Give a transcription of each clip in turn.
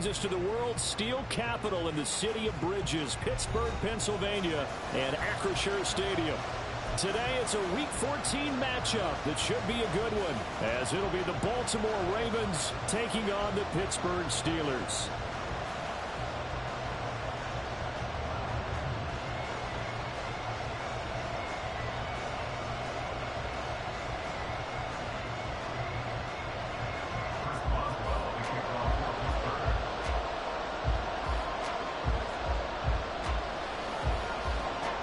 brings us to the world's steel capital in the city of bridges, Pittsburgh, Pennsylvania, and Acrisure Stadium. Today, it's a Week 14 matchup that should be a good one, as it'll be the Baltimore Ravens taking on the Pittsburgh Steelers.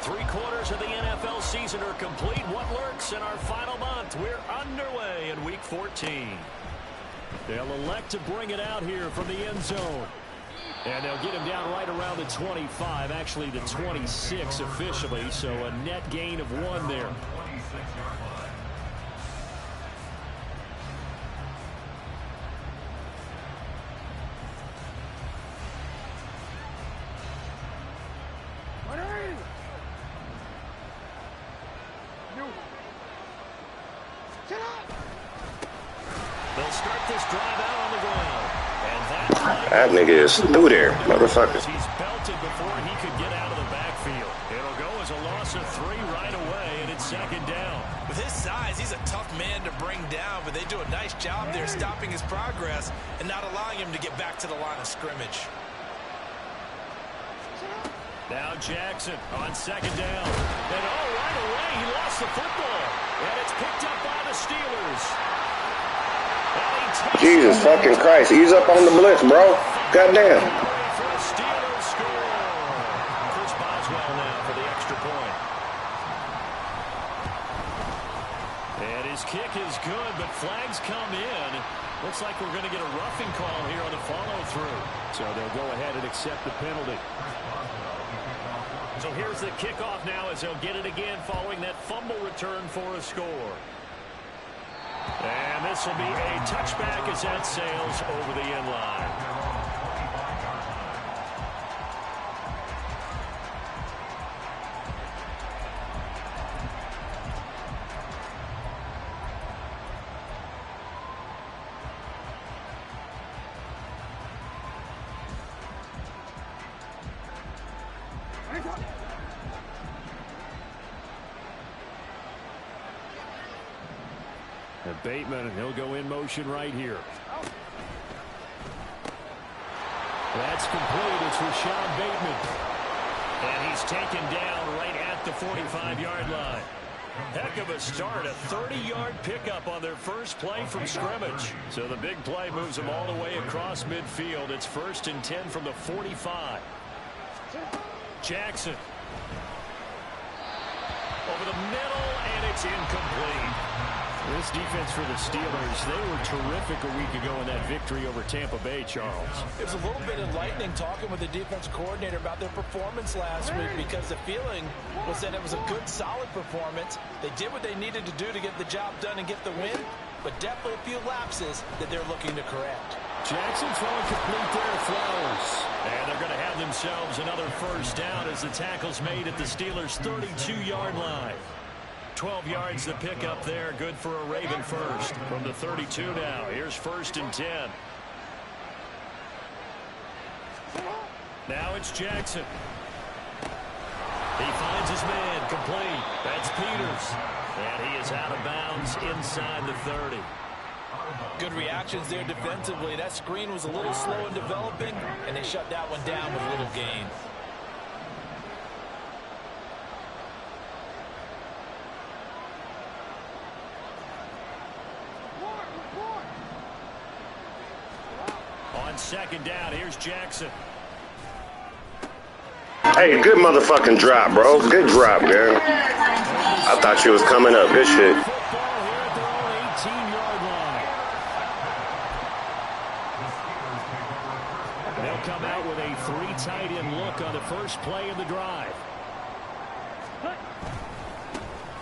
Three-quarters of the NFL season are complete. What lurks in our final month? We're underway in Week 14. They'll elect to bring it out here from the end zone. And they'll get him down right around the 25, actually the 26 officially, so a net gain of 1 there. They'll start this drive out on the ground. And that nigga is through there, motherfucker. He's belted before he could get out of the backfield. It'll go as a loss of 3 right away, and it's second down. With his size, he's a tough man to bring down, but they do a nice job there stopping his progress and not allowing him to get back to the line of scrimmage. Now Jackson on second down. And right away, he lost the football. And it's picked up by the Steelers. Jesus fucking Christ. Ease up on the blitz, bro. Goddamn. For a Steelers score. Chris Boswell now for the extra point. And his kick is good, but flags come in. Looks like we're going to get a roughing call here on the follow-through. So they'll go ahead and accept the penalty. So here's the kickoff now as they'll get it again following that fumble return for a score. And this will be a touchback as that sails over the end line. And Bateman, he'll go in motion right here. That's complete. It's Rashad Bateman. And he's taken down right at the 45-yard line. Heck of a start. A 30-yard pickup on their first play from scrimmage. So the big play moves them all the way across midfield. It's 1st and 10 from the 45. Jackson. Over the middle, and it's incomplete. This defense for the Steelers, they were terrific a week ago in that victory over Tampa Bay, Charles. It was a little bit enlightening talking with the defense coordinator about their performance last week, because the feeling was that it was a good, solid performance. They did what they needed to do to get the job done and get the win, but definitely a few lapses that they're looking to correct. Jackson throwing complete there to Flowers. And they're going to have themselves another first down as the tackle's made at the Steelers' 32-yard line. 12 yards to pick up there. Good for a Raven first. From the 32 now. Here's 1st and 10. Now it's Jackson. He finds his man complete. That's Peters. And he is out of bounds inside the 30. Good reactions there defensively. That screen was a little slow in developing, and they shut that one down with little gain. On second down, here's Jackson. Hey, good motherfucking drop, bro. Good drop, man. I thought you was coming up. Good shit. They'll come out with a 3 tight end look on the first play of the drive.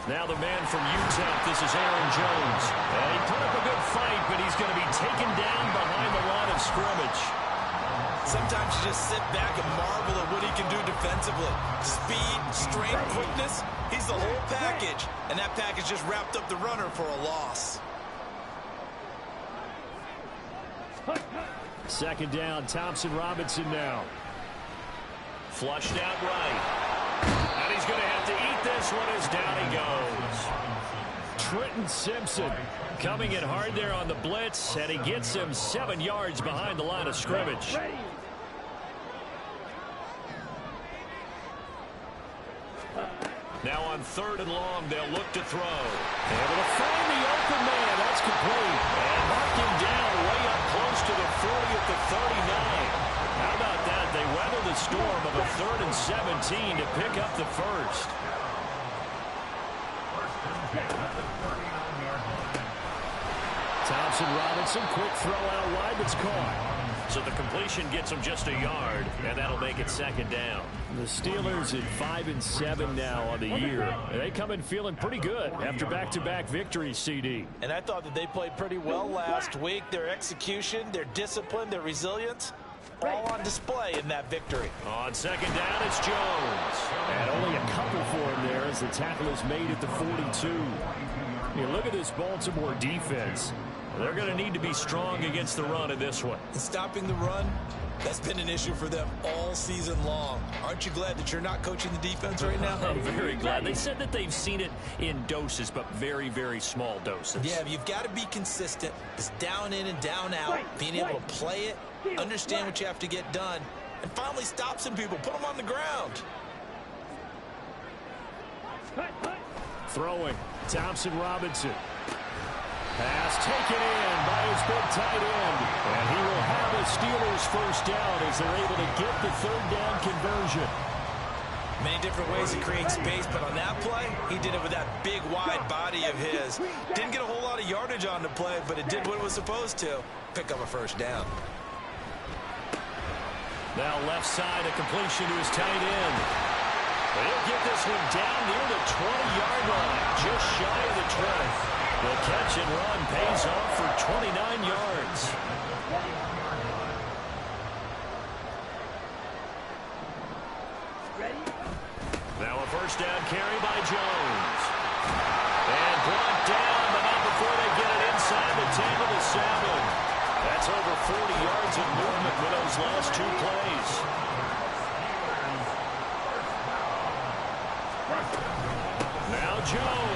Now the man from Utah, this is Aaron Jones. And he put up a good fight, but he's going to be taken down behind the line of scrimmage. Sometimes you just sit back and marvel at what he can do defensively. Speed, strength, quickness. He's the whole package. And that package just wrapped up the runner for a loss. Second down, Thompson-Robinson now. Flushed out right. And he's going to have to eat this one as down he goes. Trenton Simpson coming in hard there on the blitz, and he gets him 7 yards behind the line of scrimmage. Now on 3rd and long, they'll look to throw. Able to find the open man. That's complete. And marked him down way up close to the 40 at the 39. How about that? They weather the storm of a 3rd and 17 to pick up the first. Thompson-Robinson, quick throw out wide, that's caught. So the completion gets him just a yard, and that'll make it 2nd down. The Steelers at 5-7 now on the year. They come in feeling pretty good after back-to-back victories, CD. And I thought that they played pretty well last week. Their execution, their discipline, their resilience, all on display in that victory. On 2nd down, it's Jones. And only a couple for him there as the tackle is made at the 42. You look at this Baltimore defense. They're going to need to be strong against the run in this one. And stopping the run, that's been an issue for them all season long. Aren't you glad that you're not coaching the defense right now? I'm very glad. They said that they've seen it in doses, but very, very small doses. Yeah, you've got to be consistent. It's down in and down out, being able to play it, understand what you have to get done, and finally stop some people, put them on the ground. Throwing, Thompson-Robinson. Pass taken in by his big tight end. And he will have a Steelers first down as they're able to get the 3rd down conversion. Many different ways to create space, but on that play, he did it with that big, wide body of his. Didn't get a whole lot of yardage on the play, but it did what it was supposed to. Pick up a first down. Now left side, a completion to his tight end. But he'll get this one down near the 20-yard line, just shy of the 20. The catch and run pays off for 29 yards. Now a first down carry by Jones. And brought down, but not before they get it inside the 10 of the 7. That's over 40 yards of movement with those last 2 plays. Now Jones.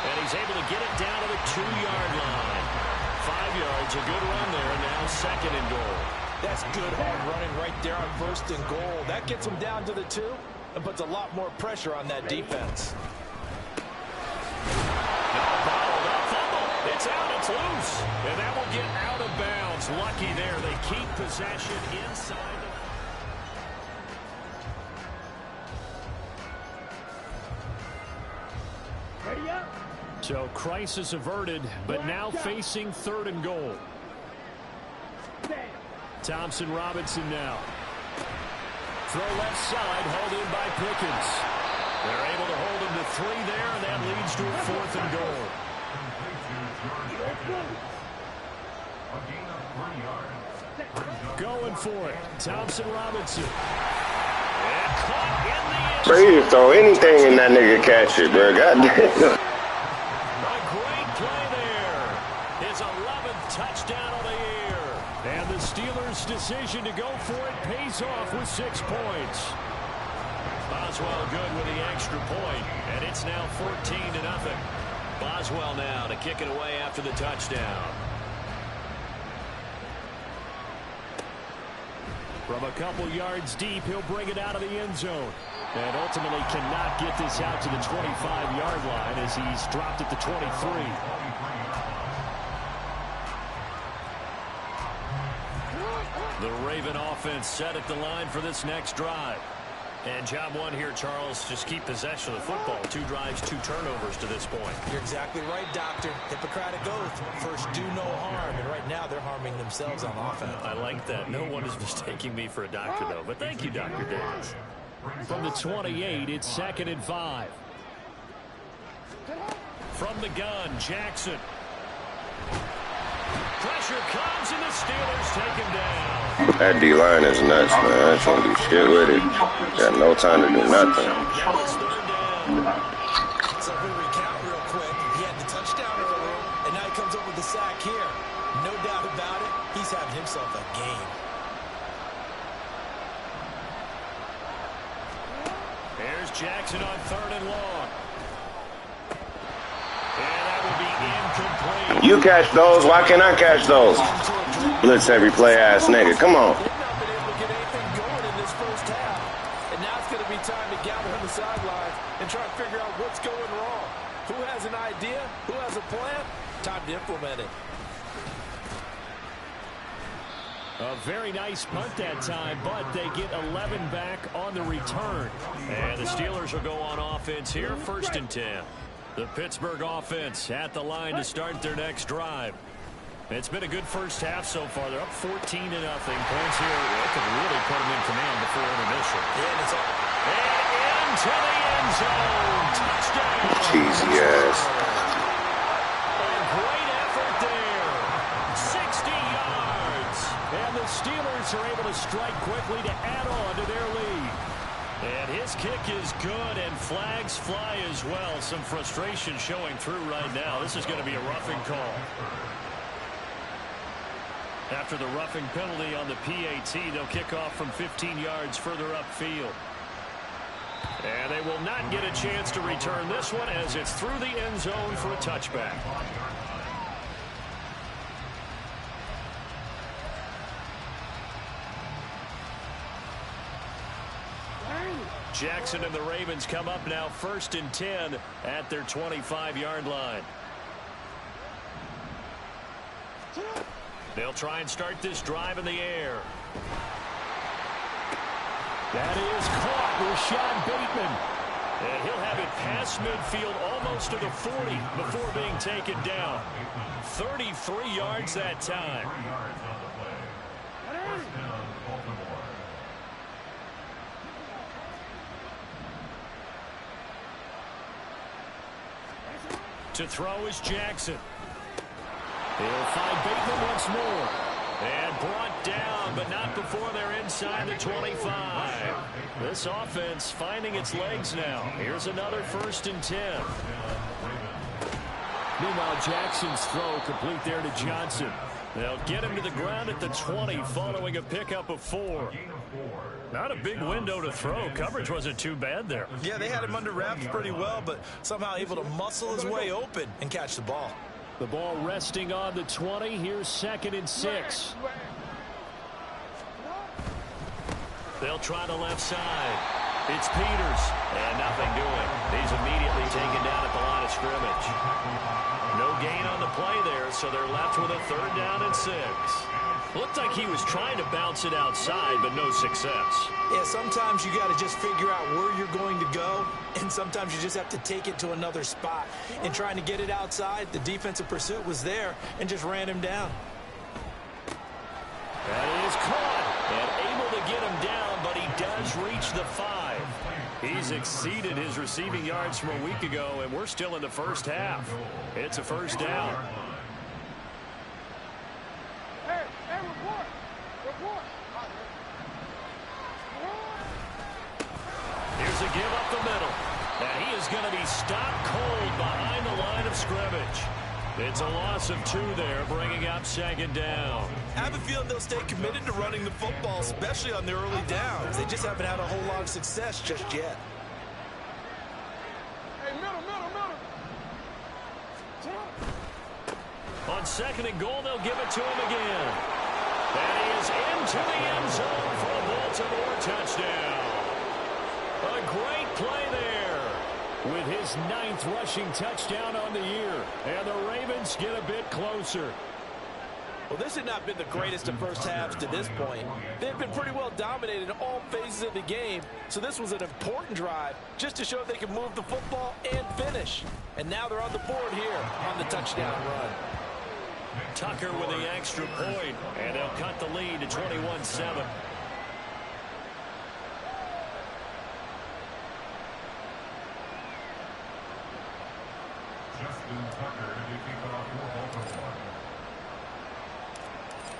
And he's able to get it down to the 2-yard line. 5 yards, a good run there, and now 2nd and goal. That's good hard running right there on 1st and goal. That gets him down to the 2 and puts a lot more pressure on that defense. Now bottled up, fumble. It's out, it's loose. And that will get out of bounds. Lucky there. They keep possession inside the... So crisis averted, but now facing 3rd and goal. Thompson-Robinson now. Throw left side, hauled in by Pickens. They're able to hold him to 3 there, and that leads to a 4th and goal. Going for it. Thompson-Robinson. And caught in the end. Bro, you throw anything and that nigga catch it, bro. Goddamn. A great play there. His 11th touchdown on the year. And the Steelers' decision to go for it pays off with 6 points. Boswell good with the extra point, and it's now 14-0. Boswell now to kick it away after the touchdown. From a couple yards deep, he'll bring it out of the end zone. And ultimately cannot get this out to the 25-yard line as he's dropped at the 23. The Raven offense set at the line for this next drive. And job 1 here, Charles, just keep possession of the football. 2 drives, 2 turnovers to this point. You're exactly right, Doctor. Hippocratic oath. First, do no harm. And right now, they're harming themselves on offense. I like that. No one is mistaking me for a doctor, though. But thank you, Dr. Davis. From the 28, it's 2nd and 5. From the gun, Jackson. Pressure comes, and the Steelers take him down. That D-line is nuts, man. I trying to do shit with it. Got no time to do nothing. Now it's 3rd down. So we recount real quick. He had the touchdown earlier, and now he comes up with the sack here. No doubt about it. He's having himself yourself a game. There's Jackson on 3rd and long. And that will be incomplete. You catch those. Why can't I catch those? Blitz every play ass nigga. Come on. They've not been able to get anything going in this first half. And now it's going to be time to gather on the sidelines and try to figure out what's going wrong. Who has an idea? Who has a plan? Time to implement it. A very nice punt that time, but they get 11 back on the return. And the Steelers will go on offense here, 1st and 10. The Pittsburgh offense at the line to start their next drive. It's been a good first half so far. They're up 14-0. Points here. They could really put them in command before intermission. And it's all. And into the end zone. Touchdown. Cheesy ass. A great effort there. 60 yards. And the Steelers are able to strike quickly to add on to their lead. And his kick is good, and flags fly as well. Some frustration showing through right now. This is going to be a roughing call. After the roughing penalty on the PAT, they'll kick off from 15 yards further upfield. And they will not get a chance to return this one as it's through the end zone for a touchback. Jackson and the Ravens come up now 1st and 10 at their 25-yard line. They'll try and start this drive in the air. That is caught. Rashad Bateman. And he'll have it past midfield almost to the 40 before being taken down. 33 yards that time. To throw is Jackson. He'll find Bateman once more. And brought down, but not before they're inside the 25. This offense finding its legs now. Here's another 1st and 10. Meanwhile, Jackson's throw complete there to Johnson. They'll get him to the ground at the 20 following a pickup of 4. Not a big window to throw. Coverage wasn't too bad there. Yeah, they had him under wraps pretty well, but somehow able to muscle his way open and catch the ball. The ball resting on the 20. Here's 2nd and 6. They'll try the left side. It's Peters. And nothing doing. He's immediately taken down at the line of scrimmage. No gain on the play there, so they're left with a 3rd down and 6. Looked like he was trying to bounce it outside, but no success. Yeah, sometimes you got to just figure out where you're going to go, and sometimes you just have to take it to another spot. In trying to get it outside, the defensive pursuit was there and just ran him down. That is caught and able to get him down, but he does reach the 5. He's exceeded his receiving yards from a week ago, and we're still in the first half. It's a 1st down. Here's a give up the middle. And he is going to be stopped cold behind the line of scrimmage. It's a loss of 2 there, bringing up 2nd down. I have a feeling they'll stay committed to running the football, especially on the early downs. They just haven't had a whole lot of success just yet. Hey, middle. On 2nd and goal, they'll give it to him again. And he is into the end zone for a Baltimore touchdown. A great play there with his 9th rushing touchdown on the year. And the Ravens get a bit closer. Well, this had not been the greatest of first halves to this point. They've been pretty well dominated in all phases of the game, so this was an important drive just to show they can move the football and finish. And now they're on the board here on the touchdown run. Tucker with the extra point, and they'll cut the lead to 21-7.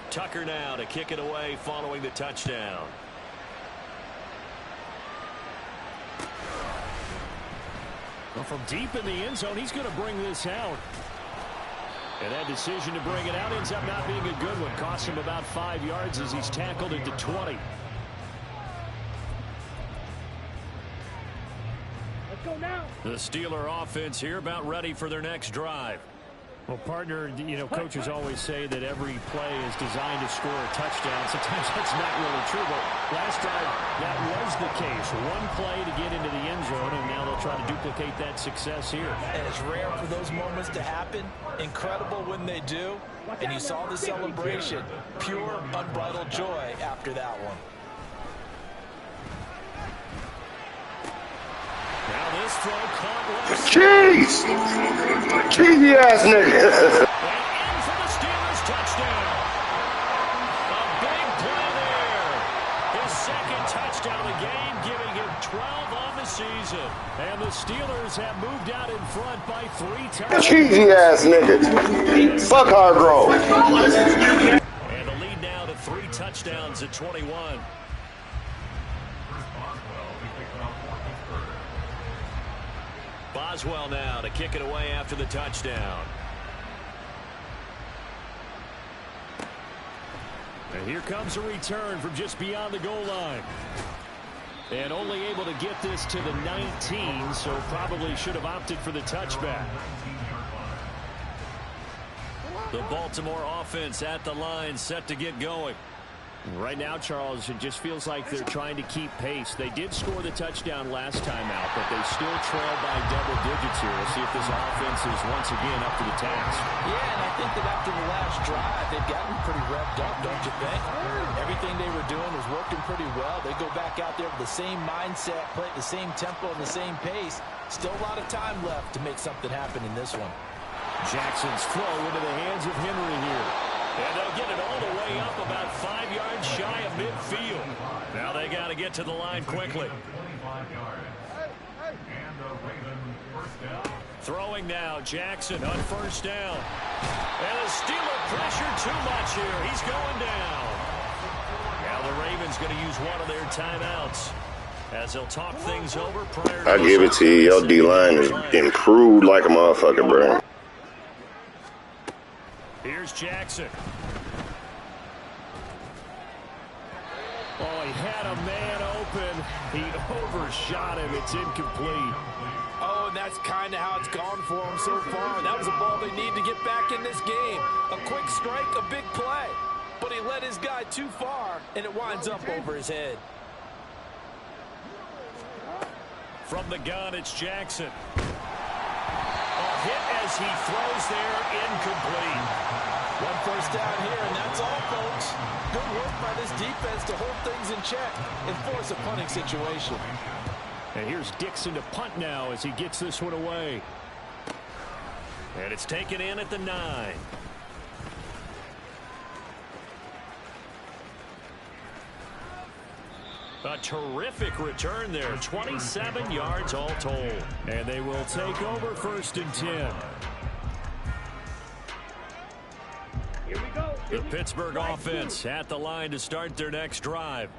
Tucker now to kick it away following the touchdown. Well, from deep in the end zone, he's going to bring this out. And that decision to bring it out ends up not being a good one. Costs him about 5 yards as he's tackled into 20. Let's go now. The Steeler offense here about ready for their next drive. Well, partner, you know, coaches always say that every play is designed to score a touchdown. Sometimes that's not really true, but last drive, that was the case. One play to get into the end zone, and now they'll try to duplicate that success here. And it's rare for those moments to happen. Incredible when they do. And you saw the celebration. Pure, unbridled joy after that one. Now this throw caught left. Jeez! Cheesy ass nigga. And in for the Steelers touchdown. A big play there. His second touchdown of the game, giving him 12 on the season. And the Steelers have moved out in front by 3 touchdowns. Cheesy ass nigga. Fuck Hargrove. And the lead now to 3 touchdowns at 21. Boswell now to kick it away after the touchdown. And here comes a return from just beyond the goal line. And only able to get this to the 19, so probably should have opted for the touchback. The Baltimore offense at the line, set to get going. Right now, Charles, it just feels like they're trying to keep pace. They did score the touchdown last time out, but they still trail by double digits here. We'll see if this offense is once again up to the task. Yeah, and I think that after the last drive, they've gotten pretty revved up, don't you think? Everything they were doing was working pretty well. They go back out there with the same mindset, play at the same tempo and the same pace. Still a lot of time left to make something happen in this one. Jackson's throw into the hands of Henry here. And they'll get it all the way up about 5 yards shy of midfield. Now they got to get to the line quickly. Throwing now, Jackson on first down. And the Steeler pressure too much here. He's going down. Now the Ravens going to use one of their timeouts as they'll talk things over prior to I give it to you. Your D-line is improved like a motherfucker, bro. Here's Jackson. Oh, he had a man open. He overshot him. It's incomplete. Oh, and that's kind of how it's gone for him so far. That was a ball they need to get back in this game. A quick strike, a big play. But he let his guy too far, and it winds up over his head. From the gun, it's Jackson. A hit as he throws there, incomplete. One first down here, and that's all, folks. Good work by this defense to hold things in check and force a punting situation. And here's Dixon to punt now as he gets this one away. And it's taken in at the 9. A terrific return there. 27 yards all told. And they will take over 1st and 10. Here we go. The Pittsburgh offense at the line to start their next drive.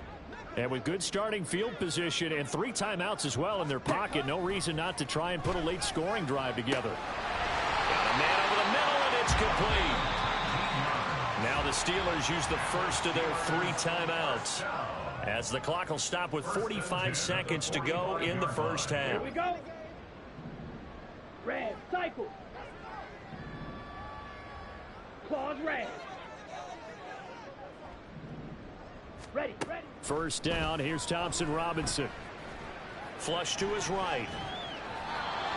And with good starting field position and 3 timeouts as well in their pocket, no reason not to try and put a late scoring drive together. Got a man over the middle, and it's complete. Now the Steelers use the first of their 3 timeouts as the clock will stop with 45 seconds to go in the first half. Here we go. Red, cycle. Claws red. Ready, ready. First down, here's Thompson Robinson. Flush to his right.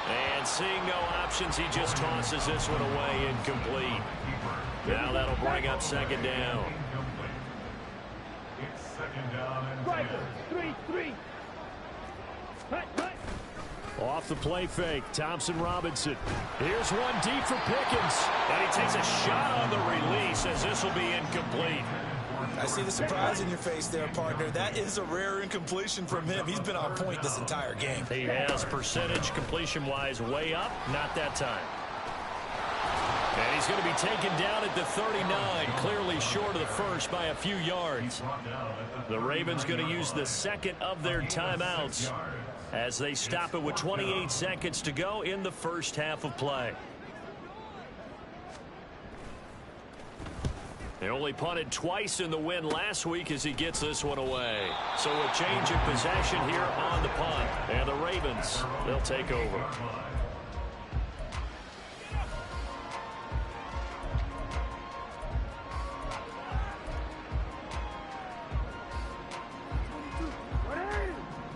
And seeing no options, he just tosses this one away, incomplete. Now that'll bring up 2nd down. Striker, 3-3. Hut, hut. Off the play fake, Thompson Robinson. Here's one deep for Pickens. And he takes a shot on the release as this will be incomplete. I see the surprise in your face there, partner. That is a rare incompletion from him. He's been on point this entire game. He has percentage completion-wise way up, not that time. And he's going to be taken down at the 39, clearly short of the first by a few yards. The Ravens going to use the 2nd of their timeouts as they stop it with 28 seconds to go in the first half of play. They only punted twice in the win last week as he gets this one away. So a change of possession here on the punt. And the Ravens, they'll take over.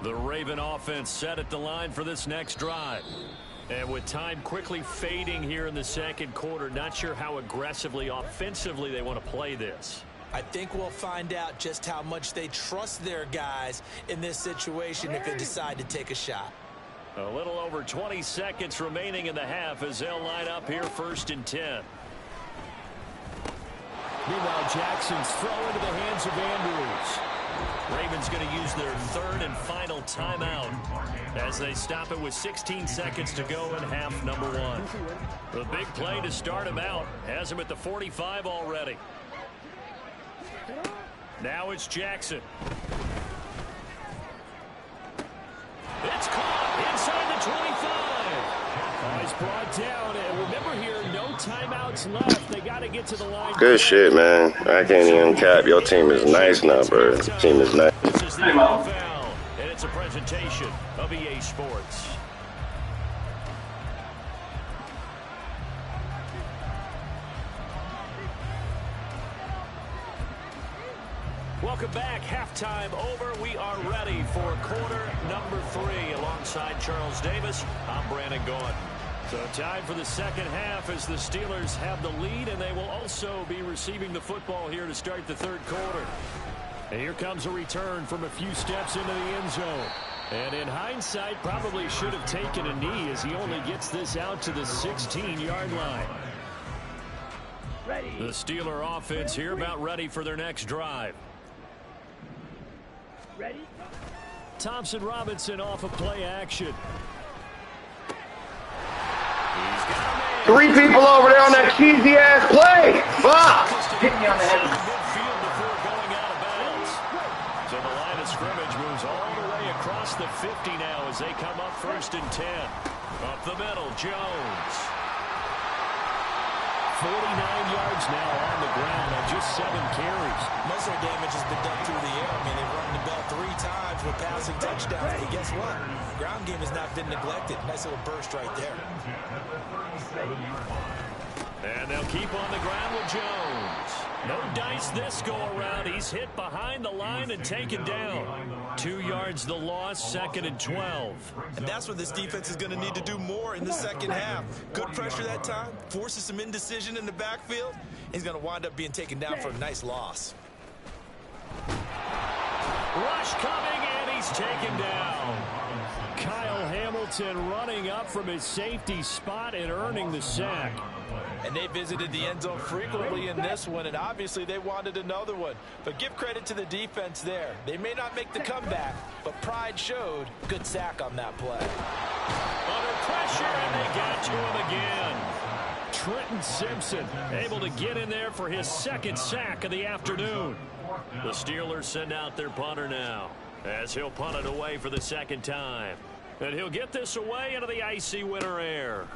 The Raven offense set at the line for this next drive. And with time quickly fading here in the second quarter, not sure how aggressively, offensively they want to play this. I think we'll find out just how much they trust their guys in this situation if they decide to take a shot. A little over 20 seconds remaining in the half as they'll line up here 1st and 10. Meanwhile, Jackson's throw into the hands of Andrews. Ravens going to use their 3rd and final timeout as they stop it with 16 seconds to go in half number 1. The big play to start him out has him at the 45 already. Now it's Jackson. It's caught inside the 25. He's brought down, and remember here, no timeouts left. They got to get to the line. Good shit, man. I can't even cap. Your team is nice now, bro. Your team is nice. This is the NFL, and it's a presentation of EA Sports. Welcome back. Halftime over. We are ready for quarter number 3. Alongside Charles Davis, I'm Brandon Gaudin. So time for the second half as the Steelers have the lead, and they will also be receiving the football here to start the third quarter. And here comes a return from a few steps into the end zone. And in hindsight, probably should have taken a knee as he only gets this out to the 16-yard line. Ready. The Steeler offense here about ready for their next drive. Ready. Thompson Robinson off of play action. 3 people over there on that cheesy ass play. Fuck! Hit me on the head. Midfield before going out of bounds. So the line of scrimmage moves all the way across the 50 now as they come up 1st and 10. Up the middle, Jones. 49 yards now on the ground on just 7 carries. Most of their damage has been done through the air. I mean, they've run the bell 3 times with passing touchdowns. But guess what? Ground game has not been neglected. Nice little burst right there. And they'll keep on the ground with Jones. No dice this go around. He's hit behind the line and taken down. 2 yards the loss, 2nd and 12. And that's what this defense is going to need to do more in the second half. Good pressure that time, forces some indecision in the backfield. He's going to wind up being taken down for a nice loss. Rush coming, and he's taken down. Kyle Hamilton running up from his safety spot and earning the sack. And they visited the end zone frequently in this one, and obviously they wanted another one. But give credit to the defense there. They may not make the comeback, but pride showed. Good sack on that play. Under pressure, and they got to him again. Trenton Simpson able to get in there for his 2nd sack of the afternoon. The Steelers send out their punter now as he'll punt it away for the 2nd time. And he'll get this away into the icy winter air.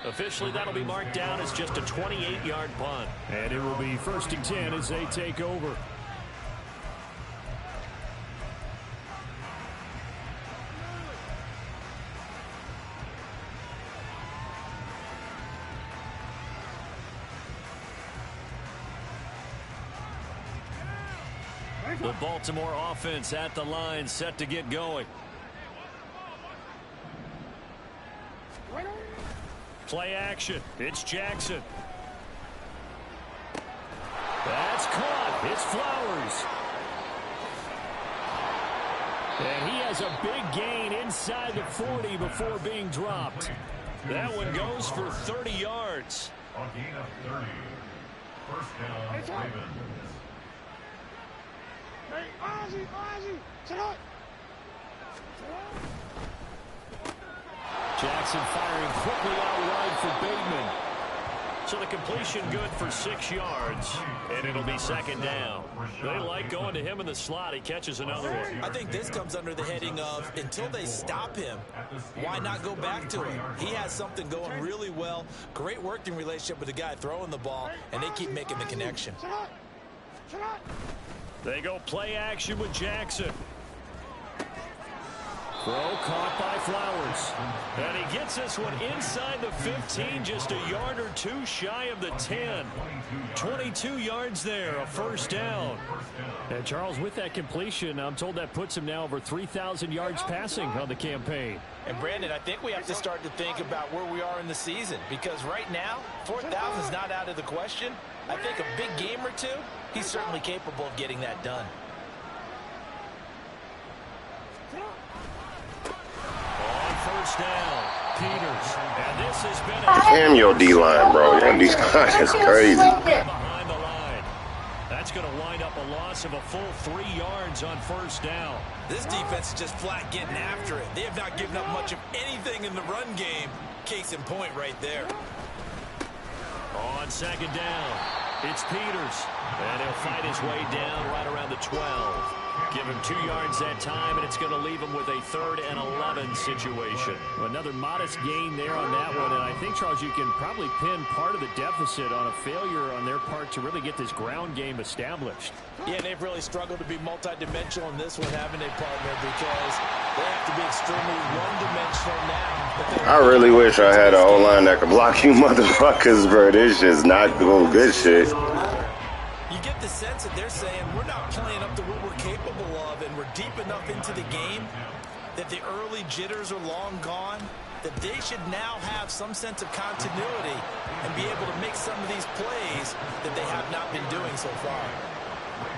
Officially, that'll be marked down as just a 28-yard punt. And it will be 1st and 10 as they take over. The Baltimore offense at the line, set to get going. Play action. It's Jackson. That's caught. It's Flowers. And he has a big gain inside the 40 before being dropped. That one goes for 30 yards. A gain of 30. First down, Ravens. Jackson firing quickly out wide for Bateman. So the completion good for 6 yards, and it'll be second down. They like going to him in the slot. He catches another one. I think this comes under the heading of until they stop him, why not go back to him? He has something going really well. Great working relationship with the guy throwing the ball, and they keep making the connection. They go play action with Jackson. Throw caught by Flowers. And he gets this one inside the 15, just a yard or two shy of the 10. 22 yards there, a first down. And Charles, with that completion, I'm told that puts him now over 3,000 yards passing on the campaign. And Brandon, I think we have to start to think about where we are in the season, because right now, 4,000 is not out of the question. I think a big game or two, he's certainly capable of getting that done. First down, Peters. And this has been a Damn your D-line, bro. Your D-line is crazy. behind the line. That's going to wind up a loss of a full 3 yards on first down. This defense is just flat getting after it. They have not given up much of anything in the run game. Case in point right there. On second down, it's Peters. And he'll fight his way down right around the 12. Give him 2 yards that time, and it's going to leave him with a 3rd and 11 situation. Another modest gain there on that one, and I think, Charles, you can probably pin part of the deficit on a failure on their part to really get this ground game established. Yeah, they've really struggled to be multidimensional in this one, haven't they, partner? Because they have to be extremely one-dimensional now. I really wish I had an O-line that could block you motherfuckers, bro. This shit's not good shit. You get the sense that they're saying we're not playing up to what we're capable of, and we're deep enough into the game that the early jitters are long gone, that they should now have some sense of continuity and be able to make some of these plays that they have not been doing so far.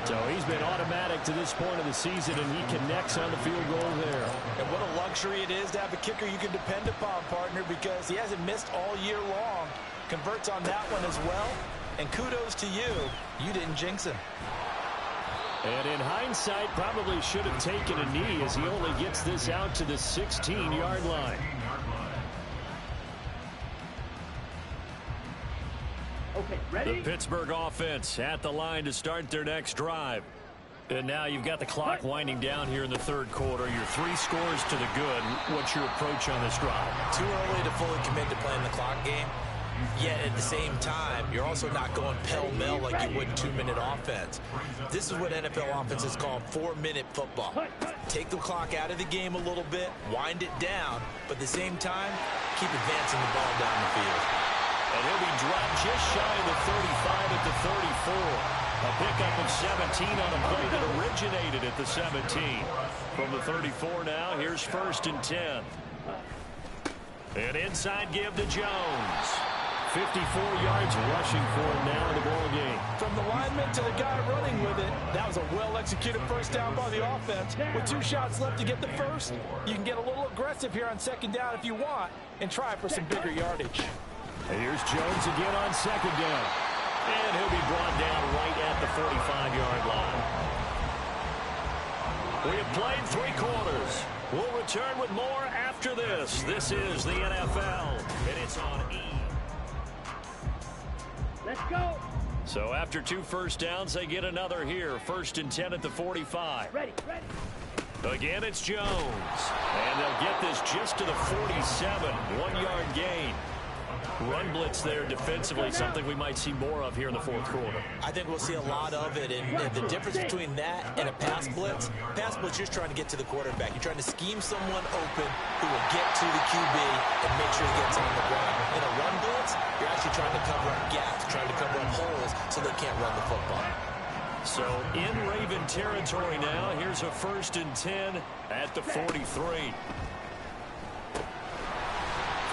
So he's been automatic to this point of the season, and he connects on the field goal there. And what a luxury it is to have a kicker you can depend upon, partner, because he hasn't missed all year long. Converts on that one as well. And kudos to you. You didn't jinx him. And in hindsight, probably should have taken a knee as he only gets this out to the 16-yard line. Okay, ready? The Pittsburgh offense at the line to start their next drive. And now you've got the clock winding down here in the 3rd quarter. Your 3 scores to the good. What's your approach on this drive? Too early to fully commit to playing the clock game. Yet at the same time, you're also not going pell-mell like you would in 2-minute offense. This is what NFL offenses call 4-minute football. Take the clock out of the game a little bit, wind it down, but at the same time, keep advancing the ball down the field. And he'll be dropped just shy of the 35 at the 34. A pickup of 17 on a play that originated at the 17. From the 34 now, here's 1st and 10. An inside give to Jones. 54 yards rushing for him now in the ball game. From the lineman to the guy running with it, that was a well-executed first down by the offense. With 2 shots left to get the first, you can get a little aggressive here on second down if you want and try for some bigger yardage. And here's Jones again on second down. And he'll be brought down right at the 45-yard line. We have played 3 quarters. We'll return with more after this. This is the NFL, and it's on E. Let's go. So after 2 first downs, they get another here. 1st and 10 at the 45. Ready. Again, it's Jones. And they'll get this just to the 47. 1-yard gain. Run blitz there defensively, something we might see more of here in the 4th quarter. I think we'll see a lot of it, and the difference between that and a pass blitz, you're just trying to get to the quarterback. You're trying to scheme someone open who will get to the QB and make sure he gets on the ground. In a run blitz, you're actually trying to cover up gaps, trying to cover up holes so they can't run the football. So in Raven territory now, here's a 1st and 10 at the 43.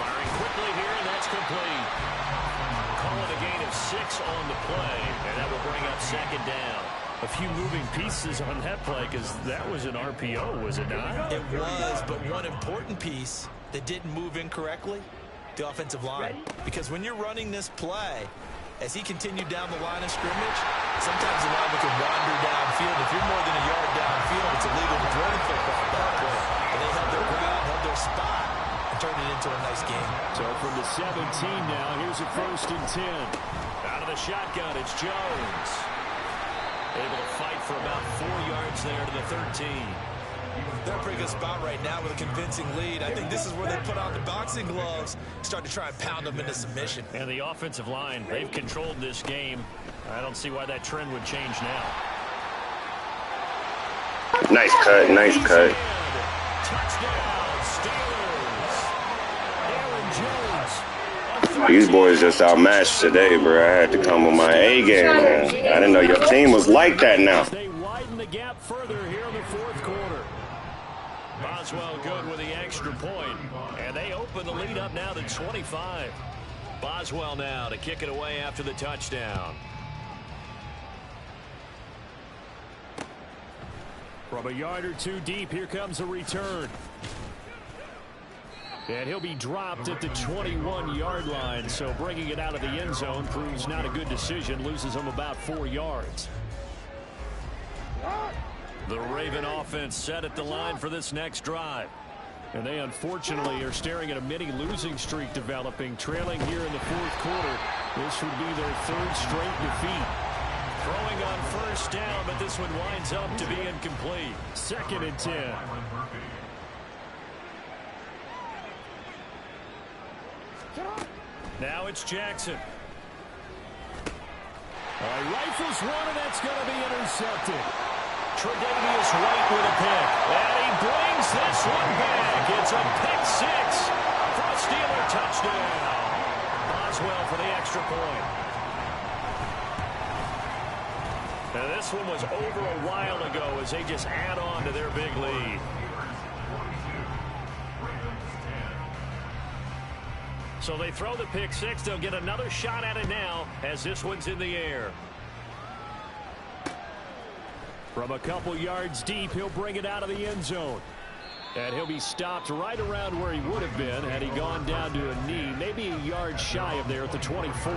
Firing quickly here, and that's complete. Call it a gain of 6 on the play, and that will bring up second down. A few moving pieces on that play because that was an RPO, was it not? It was, but one important piece that didn't move incorrectly, the offensive line. Because when you're running this play, as he continued down the line of scrimmage, sometimes the lineman can wander downfield. If you're more than a yard downfield, it's illegal to throw the football at that point. But they held their ground, held their spot, and turned it into a nice game. So from the the 17 now. Here's a 1st and 10. Out of the shotgun, it's Jones. Able to fight for about 4 yards there to the 13. They're in a pretty good spot right now with a convincing lead. I think this is where they put on the boxing gloves, start to try and pound them into submission. And the offensive line, they've controlled this game. I don't see why that trend would change now. Nice cut, nice cut. Touchdown, Steelers. Aaron Jones. These boys just outmatched today, bro. I had to come with my A game, man. I didn't know your team was like that now. They widen the gap further here in the 4th quarter. Boswell good with the extra point, and they open the lead up now to 25. Boswell now to kick it away after the touchdown. From a yard or 2 deep, here comes a return. And he'll be dropped at the 21-yard line, so bringing it out of the end zone proves not a good decision, loses him about 4 yards. The Raven offense set at the line for this next drive. And they unfortunately are staring at a mini losing streak developing, trailing here in the 4th quarter. This would be their 3rd straight defeat. Throwing on 1st down, but this one winds up to be incomplete. 2nd and 10. Now it's Jackson. Rifles one, and that's going to be intercepted. Tre'Davious White with a pick. And he brings this one back. It's a pick 6 for a Steeler touchdown. Boswell for the extra point. Now this one was over a while ago as they just add on to their big lead. So they throw the pick 6. They'll get another shot at it now as this one's in the air. From a couple yards deep, he'll bring it out of the end zone. And he'll be stopped right around where he would have been had he gone down to a knee, maybe a yard shy of there at the 24.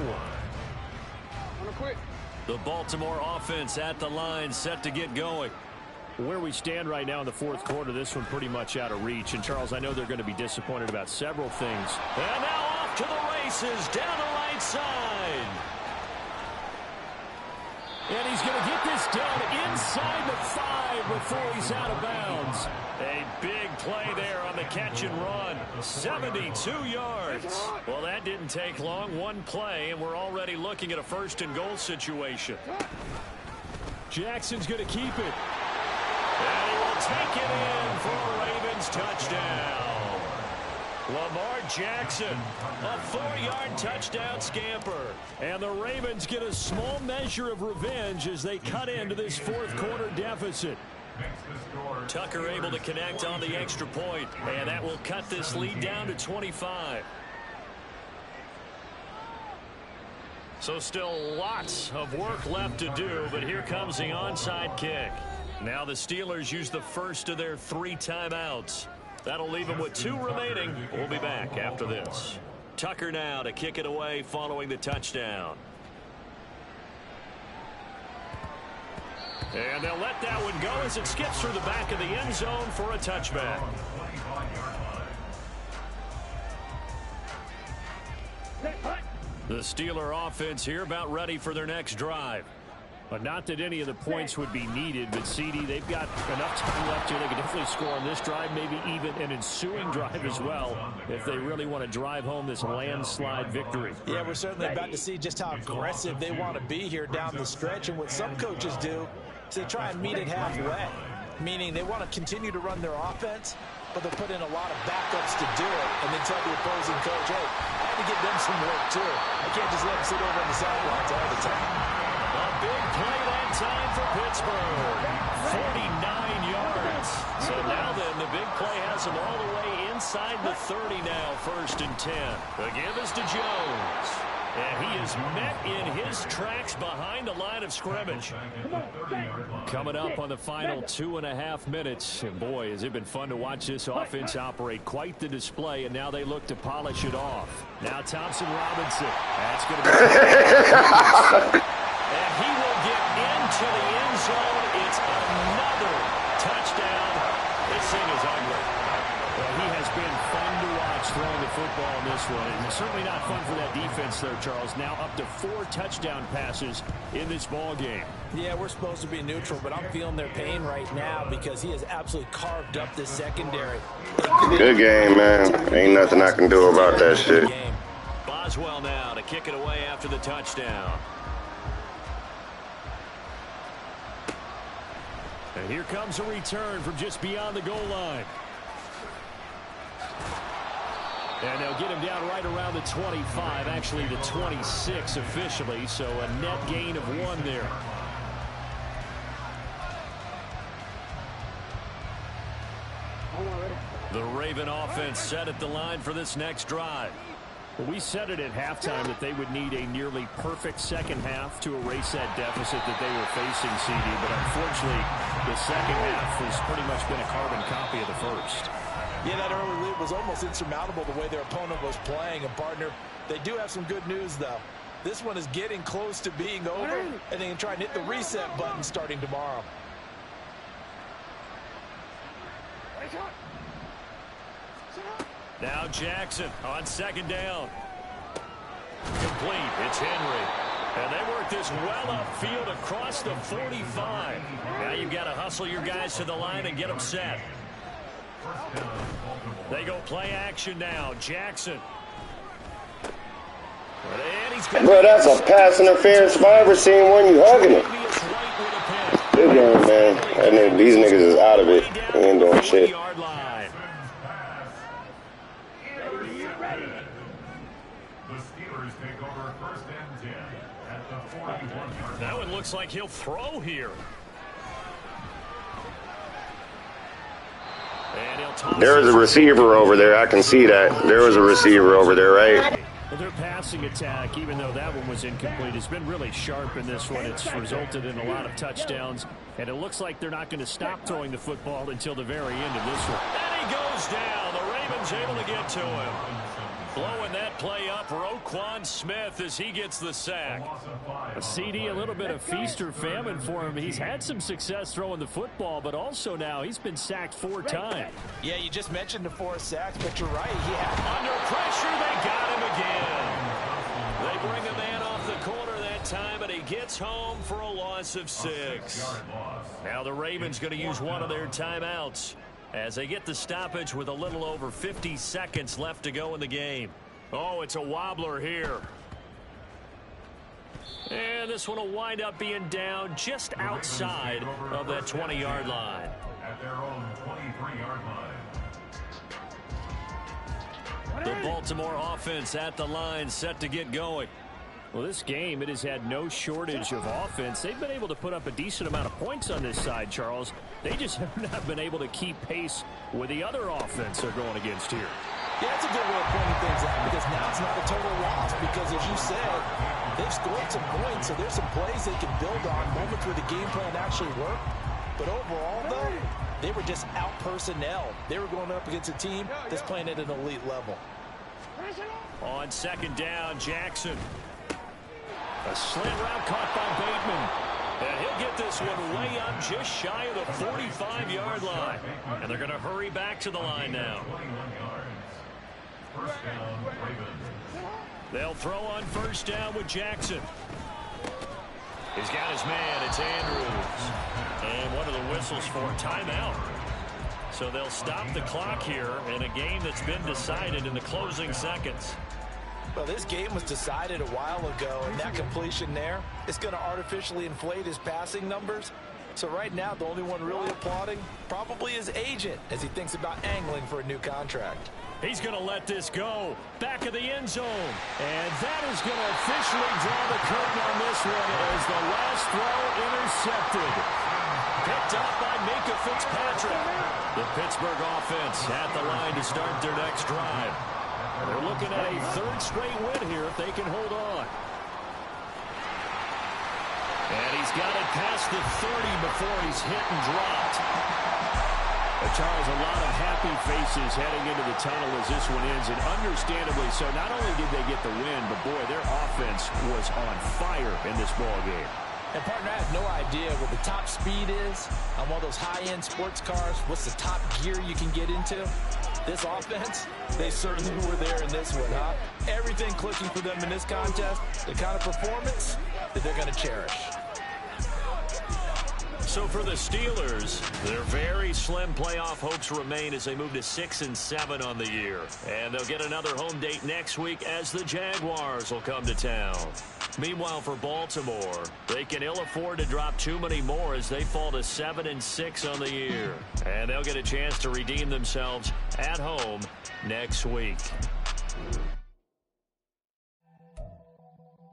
The Baltimore offense at the line, set to get going. Where we stand right now in the 4th quarter, this one pretty much out of reach. And, Charles, I know they're going to be disappointed about several things. And now off to the races down the right side. And he's going to get this done inside the 5 before he's out of bounds. A big play there on the catch and run. 72 yards. Well, that didn't take long. One play, and we're already looking at a 1st and goal situation. Jackson's going to keep it. And he will take it in for a Ravens touchdown. Lamar Jackson, a 4-yard touchdown scamper. And the Ravens get a small measure of revenge as they cut into this 4th quarter deficit. Tucker able to connect on the extra point, and that will cut this lead down to 25. So still lots of work left to do, but here comes the onside kick. Now the Steelers use the first of their 3 timeouts. That'll leave them with 2 remaining. We'll be back after this. Tucker now to kick it away following the touchdown. And they'll let that one go as it skips through the back of the end zone for a touchback. The Steeler offense here about ready for their next drive. But not that any of the points would be needed, but CD, they've got enough time left here. They can definitely score on this drive, maybe even an ensuing drive as well, if they really want to drive home this landslide victory. Yeah, we're certainly about to see just how aggressive they want to be here down the stretch. And what some coaches do is they try and meet it halfway, meaning they want to continue to run their offense, but they'll put in a lot of backups to do it, and then tell the opposing coach, hey, I had to get them some work too. I can't just let them sit over on the sidelines all the time. A big play that time for Pittsburgh. 49 yards. So now then, the big play has them all the way inside the 30 now, 1st and 10. The give is to Jones. And he is met in his tracks behind the line of scrimmage. Coming up on the final 2.5 minutes. And boy, has it been fun to watch this offense operate. Quite the display, and now they look to polish it off. Now Thompson Robinson. That's going to be... And he will get into the end zone. It's another touchdown. This thing is ugly. Well, he has been fun to watch throwing the football in this one. And certainly not fun for that defense there, Charles. Now up to 4 touchdown passes in this ball game. Yeah, we're supposed to be neutral, but I'm feeling their pain right now because he has absolutely carved up this secondary. Good game, man. Ain't nothing I can do about that shit. Boswell now to kick it away after the touchdown. And here comes a return from just beyond the goal line. And they'll get him down right around the 25, actually the 26 officially, so a net gain of 1 there. The Raven offense set at the line for this next drive. Well, we said it at halftime that they would need a nearly perfect second half to erase that deficit that they were facing, CD, but unfortunately the second half has pretty much been a carbon copy of the first. Yeah, that early lead was almost insurmountable the way their opponent was playing. And, partner, they do have some good news, though. This one is getting close to being over, and they can try and hit the reset button starting tomorrow. Now Jackson on second down. Complete. It's Henry. And they work this well upfield across the 45. Now you've got to hustle your guys to the line and get them set. They go play action now. Jackson. Bro, that's a pass interference. If I ever seen one, you hugging it. Good game, man. And these niggas is out of it. They ain't doing shit. That one looks like he'll throw here. There is a receiver over there. I can see that. There was a receiver over there, right? Well, their passing attack, even though that one was incomplete, has been really sharp in this one. It's resulted in a lot of touchdowns, and it looks like they're not going to stop throwing the football until the very end of this one. And he goes down. The Ravens able to get to him. Blowing that play up, Roquan Smith as he gets the sack. A CD, a little bit of feast or famine for him. He's had some success throwing the football, but also now he's been sacked 4 times. Yeah, you just mentioned the 4 sacks, but you're right. Under pressure, they got him again. They bring a man off the corner that time, and he gets home for a loss of 6. Now the Ravens going to use one of their timeouts as they get the stoppage with a little over 50 seconds left to go in the game. Oh, it's a wobbler here. And this one will wind up being down just outside of that 20-yard line. At their own 23-yard line. The Baltimore offense at the line, set to get going. Well, this game, it has had no shortage of offense. They've been able to put up a decent amount of points on this side, Charles. They just have not been able to keep pace with the other offense they're going against here. Yeah, that's a good way of pointing things out because now it's not a total loss because, as you said, they've scored some points, so there's some plays they can build on, moments where the game plan actually worked. But overall, though, they were just out-personnel. They were going up against a team that's playing at an elite level. On second down, Jackson. A slant route caught by Bateman. And he'll get this one way up just shy of the 45-yard line. And they're going to hurry back to the line now. First down, Ravens. They'll throw on first down with Jackson. He's got his man. It's Andrews. And one of the whistles for a timeout. So they'll stop the clock here in a game that's been decided in the closing seconds. Well, this game was decided a while ago, and that completion there is going to artificially inflate his passing numbers. So right now, the only one really applauding probably his agent as he thinks about angling for a new contract. He's going to let this go. Back of the end zone. And that is going to officially draw the curtain on this one as the last throw intercepted. Picked up by Minka Fitzpatrick. The Pittsburgh offense at the line to start their next drive. They're looking at a 3rd straight win here if they can hold on. And he's got it past the 30 before he's hit and dropped. Charles, a lot of happy faces heading into the tunnel as this one ends, and understandably so. Not only did they get the win, but boy, their offense was on fire in this ball game. And partner, I have no idea what the top speed is on one of those high-end sports cars. What's the top gear you can get into? This offense, they certainly were there in this one, huh? Everything clicking for them in this contest, the kind of performance that they're going to cherish. So for the Steelers, their very slim playoff hopes remain as they move to 6-7 on the year. And they'll get another home date next week as the Jaguars will come to town. Meanwhile, for Baltimore, they can ill afford to drop too many more as they fall to 7-6 on the year. And they'll get a chance to redeem themselves at home next week.